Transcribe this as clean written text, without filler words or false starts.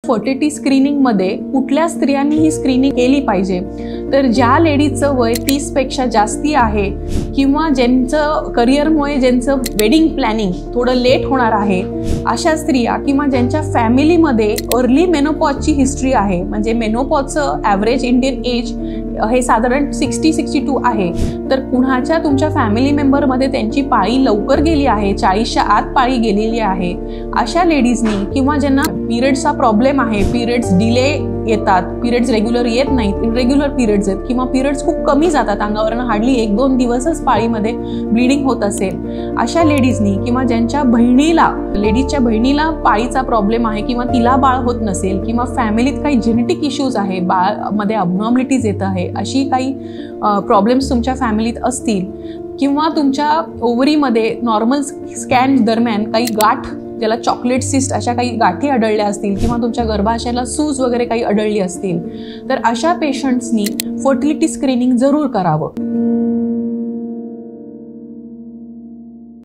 Fertility स्क्रीनिंगमध्ये कुठल्या स्त्रियांनी ही screening केली पाहिजे, तर ज्या लेडीजचं वय 30 पेक्षा जास्ती आहे किंवा ज्यांचं करिअरमुळे ज्यांचं वेडिंग प्लॅनिंग थोडं लेट होणार आहे, अशा स्त्रिया किंवा ज्यांच्या फॅमिलीमध्ये अर्ली मेनोपॉजची हिस्ट्री आहे, म्हणजे मेनोपॉजचं ॲव्हरेज इंडियन एज हे साधारण 60-62 आहे, तर कुणाच्या तुमच्या फॅमिली मेंबरमध्ये त्यांची पाळी लवकर गेली आहे, 40च्या आत पाळी गेलेली आहे, अशा लेडीजनी किंवा ज्यांना पिरियड्सचा प्रॉब्लेम आहे, पिरियड्स डिले येतात, पिरियड्स रेग्युलर येत नाहीत, इरेग्युलर पिरियड्स आहेत किंवा पिरियड्स खूप कमी जातात, अंगावरनं हार्डली 1-2 दिवसच पाळीमध्ये ब्लिडिंग होत असेल, अशा लेडीजनी किंवा ज्यांच्या बहिणीला लेडीजच्या बहिणीला पाळीचा प्रॉब्लेम आहे किंवा तिला बाळ होत नसेल किंवा फॅमिलीत काही जेनेटिक इश्यूज आहे, बाळमध्ये अबनॉर्मलिटीज येत आहे, अशी काही प्रॉब्लेम्स तुमच्या फॅमिलीत असतील किंवा तुमच्या ओव्हरीमध्ये नॉर्मल स्कॅन दरम्यान काही गाठ, ज्याला चॉकलेट सिस्ट अशा काही गाठी आढळल्या असतील किंवा तुमच्या गर्भाशयाला सूज वगैरे काही आढळली असतील, तर अशा पेशंट्सनी फर्टिलिटी स्क्रीनिंग जरूर करावं.